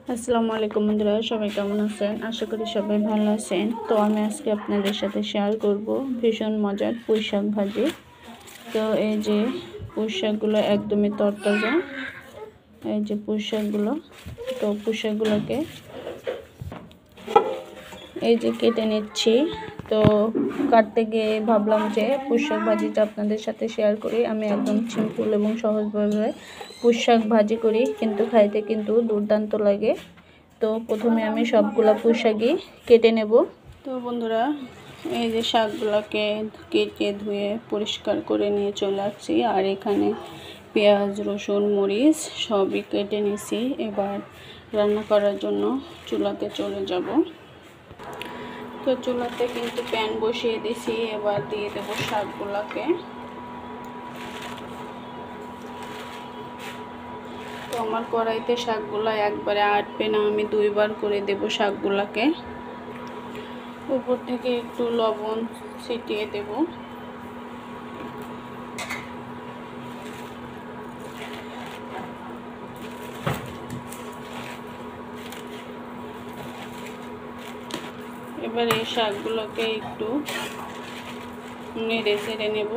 আসসালামু আলাইকুম বন্ধুরা, সবাই কেমন আছেন? আশা করি সবাই ভালো আছেন। তো আমি আজকে আপনাদের সাথে শেয়ার করব ভীষণ মজার পুঁই শাক ভাজি। তো এই যে পুঁই শাকগুলো একদমই তরতাজা, এই যে পুঁই শাকগুলো। তো পুঁই শাকগুলোকে এই যে কেটে নিচ্ছি। তো কাটতে গিয়ে ভাবলাম যে পুঁই শাক ভাজিটা আপনাদের সাথে শেয়ার করি। আমি একদম সিম্পল এবং সহজভাবে পুঁই শাক ভাজি করি, কিন্তু খাইতে কিন্তু দুর্দান্ত লাগে। তো প্রথমে আমি সবগুলা পুঁই শাকই কেটে নেব। তো বন্ধুরা, এই যে শাকগুলোকে কেটে ধুয়ে পরিষ্কার করে নিয়ে চলে আসছি। আর এখানে পেঁয়াজ, রসুন, মরিচ সবই কেটে নিয়েছি। এবার রান্না করার জন্য চুলাতে চলে যাব। তো চুলাতে কিন্তু প্যান বসিয়ে দিয়েছি। এবার দিয়ে দেবো শাকগুলোকে। তো আমার কড়াইতে শাকগুলো একবারে আটবে না, আমি দুইবার করে দেব শাকগুলোকে। উপর থেকে একটু লবণ ছিটিয়ে দেব। এবার এই শাকগুলোকে একটু নেড়ে চেড়ে নেব।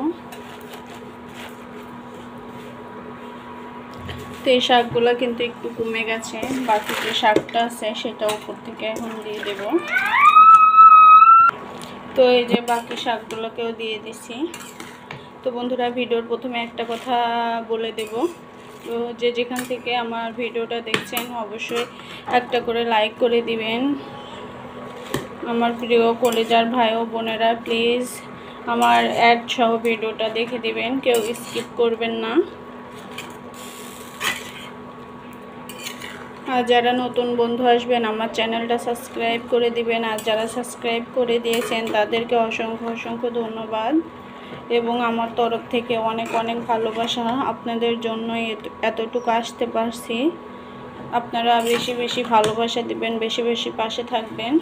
তো এই শাকগুলো কিন্তু একটু কমে গেছে, বাকি যে শাকটা আছে সেটা উপর থেকে এখন দিয়ে দেব। তো এই যে বাকি শাকগুলোকেও দিয়ে দিছি। তো বন্ধুরা, ভিডিওর প্রথমে একটা কথা বলে দেব। তো যে যেখান থেকে আমার ভিডিওটা দেখছেন অবশ্যই একটা করে লাইক করে দিবেন। আমার প্রিয় কলেজার ভাই ও বোনেরা, প্লিজ আমার অ্যাড সহ ভিডিওটা দেখে দিবেন, কেউ স্কিপ করবেন না। আর যারা নতুন বন্ধু আসবেন আমার চ্যানেলটা সাবস্ক্রাইব করে দিবেন। আর যারা সাবস্ক্রাইব করে দিয়েছেন তাদেরকে অসংখ্য অসংখ্য ধন্যবাদ এবং আমার তরফ থেকে অনেক অনেক ভালোবাসা। আপনাদের জন্যই এতটুকু আসতে পারছি। আপনারা বেশি বেশি ভালোবাসা দিবেন, বেশি বেশি পাশে থাকবেন।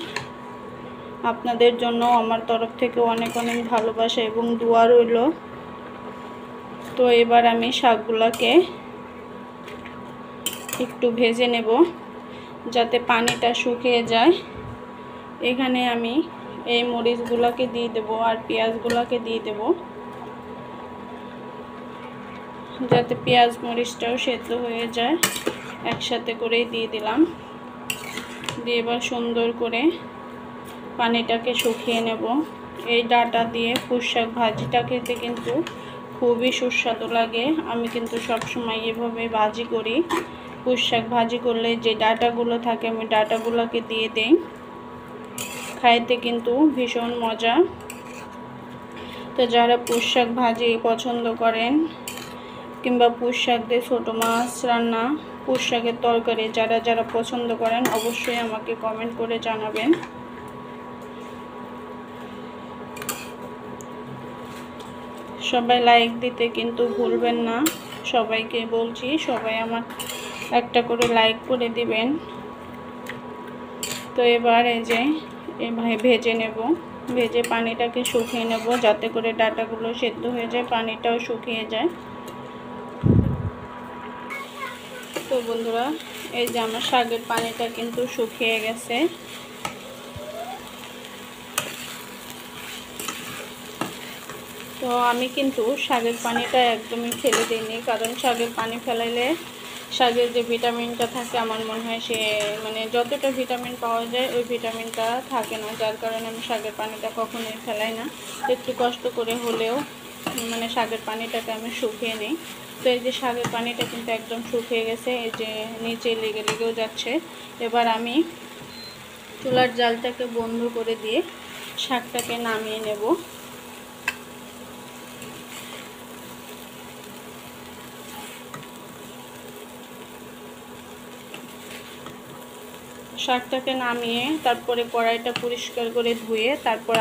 আপনাদের জন্য আমার তরফ থেকে অনেক অনেক ভালোবাসা এবং দোয়া রইল। তো এবার আমি শাকগুলোকে একটু ভেজে নেব যাতে পানিটা শুকিয়ে যায়। এখানে আমি এই মরিচগুলোকে দিয়ে দেব আর পেঁয়াজগুলোকে দিয়ে দেব, যাতে পেঁয়াজ মরিচটাও সেদ্ধ হয়ে যায়। একসাথে করেই দিয়ে দিলাম। দিয়ে এবার সুন্দর করে পানিটাকে শুকিয়ে নেব। এই ডাঁটা দিয়ে পুঁই শাক ভাজিটা খেতে কিন্তু খুবই সুস্বাদু লাগে। আমি কিন্তু সবসময় এভাবে ভাজি করি। পুঁই শাক ভাজি করলে যে ডাঁটাগুলো থাকে আমি ডাঁটাগুলোকে দিয়ে দিই, খাইতে কিন্তু ভীষণ মজা। তো যারা পুঁই শাক ভাজি পছন্দ করেন কিংবা পুঁই শাক দিয়ে ছোটো মাছ রান্না, পুঁই শাকের তরকারি যারা যারা পছন্দ করেন অবশ্যই আমাকে কমেন্ট করে জানাবেন। সবাই লাইক দিতে কিন্তু ভুলবেন না। সবাইকে বলছি, সবাই আমার একটা করে লাইক করে দিবেন। তো এবার এই যে এভাবে ভেজে নেব, ভেজে পানিটাকে শুকিয়ে নেব যাতে করে ডাঁটাগুলো সেদ্ধ হয়ে যায়, পানিটাও শুকিয়ে যায়। তো বন্ধুরা, এই যে আমার শাকের পানিটা কিন্তু শুকিয়ে গেছে। তো আমি কিন্তু শাকের পানিটা একদমই ফেলে দিইনি, কারণ শাকের পানি ফেলাইলে শাকের যে ভিটামিনটা থাকে আমার মনে হয় সে যতটা ভিটামিন পাওয়া যায় ওই ভিটামিনটা থাকে না। যার কারণে আমি শাকের পানিটা কখনোই ফেলাই না। একটু কষ্ট করে হলেও শাকের পানিটাকে আমি শুকিয়ে নিই। তো এই যে শাকের পানিটা কিন্তু একদম শুকিয়ে গেছে, এই যে নিচে লেগে লেগেও যাচ্ছে। এবার আমি চুলার জালটাকে বন্ধ করে দিয়ে শাকটাকে নামিয়ে নেব। শাকটাকে নামিয়ে তারপরে কড়াইটা পরিষ্কার করে ধুয়ে তারপর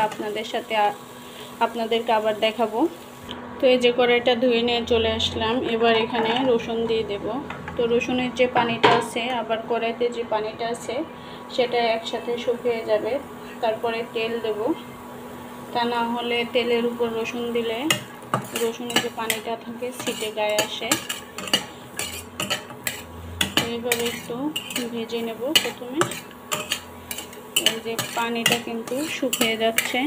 আপনাদেরকে আবার দেখাবো। তো এই যে কড়াইটা ধুয়ে নিয়ে চলে আসলাম। এবার এখানে রসুন দিয়ে দেব। তো রসুনের যে পানিটা আছে আবার কড়াইতে যে পানিটা আছে সেটা একসাথে শুকিয়ে যাবে। তারপরে তেল দেব, তা না হলে তেলের উপর রসুন দিলে রসুনের যে পানিটা থাকে ছিটে গায়ে আসে। এইভাবে একটু ভেজে নেব প্রথমে। এই যে পানিটা কিন্তু শুকিয়ে যাচ্ছে।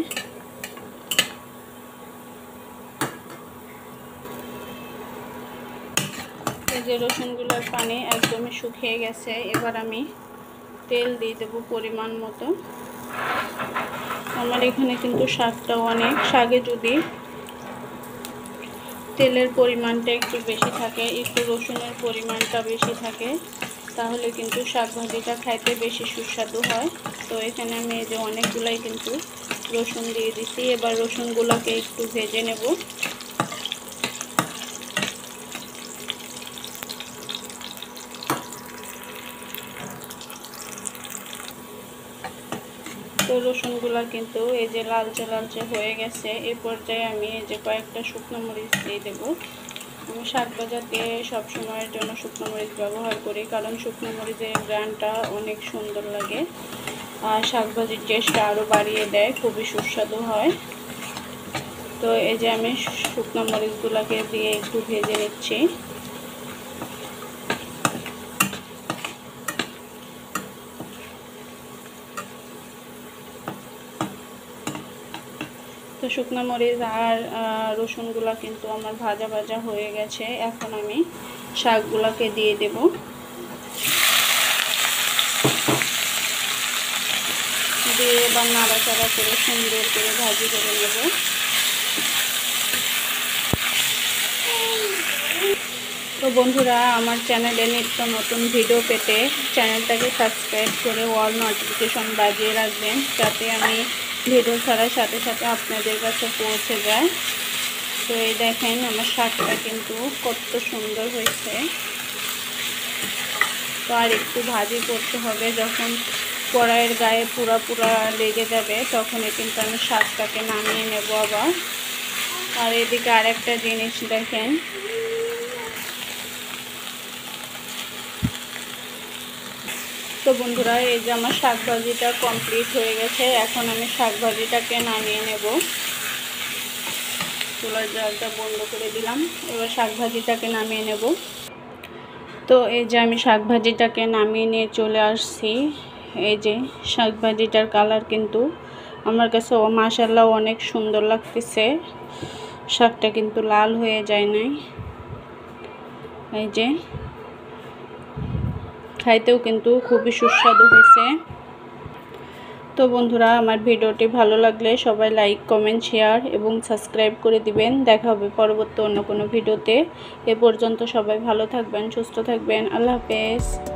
এই যে রসুনগুলোর পানি একদমই শুকিয়ে গেছে। এবার আমি তেল দিয়ে দেবো পরিমাণ মতো। আমার এখানে কিন্তু শাকটাও অনেক, শাকে যদি তেলের পরিমাণটা একটু বেশি থাকে, একটু রসুনের পরিমাণটা বেশি থাকে, তাহলে কিন্তু শাক ভাজিটা খাইতে বেশি সুস্বাদু হয়। তো এখানে আমি এই যে অনেকগুলাই কিন্তু রসুন দিয়ে দিচ্ছি। এবার রসুনগুলোকে একটু ভেজে নেব। তো রসুনগুলো কিন্তু এই যে লালচে লালচে হয়ে গেছে। এই পর্যায়ে আমি এই যে কয়েকটা শুকনো মরিচ দিয়ে দেবো। আমি শাক ভাজাতে সবসময়ের জন্য শুকনো মরিচ ব্যবহার করি, কারণ শুকনো মরিচের গ্রানটা অনেক সুন্দর লাগে আর শাক ভাজির টেস্টটা আরও বাড়িয়ে দেয়, খুবই সুস্বাদু হয়। তো এই যে আমি শুকনো মরিচগুলোকে দিয়ে একটু ভেজে নিচ্ছি। তো শুকনো মরিচ আর রসুনগুলো কিন্তু আমার ভাজা ভাজা হয়ে গেছে। এখন আমি শাকগুলোকে দিয়ে দেব। দিয়ে এবার নাড়াচাড়া করে সুন্দর করে ভাজি করে নেব। তো বন্ধুরা, আমার চ্যানেলে নিত্য নতুন ভিডিও পেতে চ্যানেলটাকে সাবস্ক্রাইব করে অল নোটিফিকেশন বাজিয়ে রাখবেন, যাতে আমি ভিডিও ছাড়ার সাথে সাথে আপনাদের কাছে পৌঁছে যায়। তো এই দেখেন আমার শাকটা কিন্তু কত সুন্দর হয়েছে। তো আর একটু ভাজি করতে হবে, যখন কড়াইয়ের গায়ে পুরা লেগে যাবে তখনই কিন্তু আমি শাকটাকে নামিয়ে নেব আবার। আর এদিকে আরেকটা জিনিস দেখেন, তো বন্ধুরা এই যে আমার শাক ভাজিটা কমপ্লিট হয়ে গেছে। এখন আমি শাক ভাজিটাকে নামিয়ে নেব। চুলার জালটা বন্ধ করে দিলাম। এবার শাক ভাজিটাকে নামিয়ে নেব। তো এই যে আমি শাক ভাজিটাকে নামিয়ে নিয়ে চলে আসছি। এই যে শাক ভাজিটার কালার কিন্তু আমার কাছে মাশাআল্লাহ অনেক সুন্দর লাগতেছে। শাকটা কিন্তু লাল হয়ে যায় নাই। এই যে খাইতেও কিন্তু খুবই সুস্বাদু হয়েছে। তো বন্ধুরা, আমার ভিডিওটি ভালো লাগলে সবাই লাইক, কমেন্ট, শেয়ার এবং সাবস্ক্রাইব করে দিবেন। দেখা হবে পরবর্তী অন্য কোনো ভিডিওতে। এ পর্যন্ত সবাই ভালো থাকবেন, সুস্থ থাকবেন। আল্লাহ হাফেজ।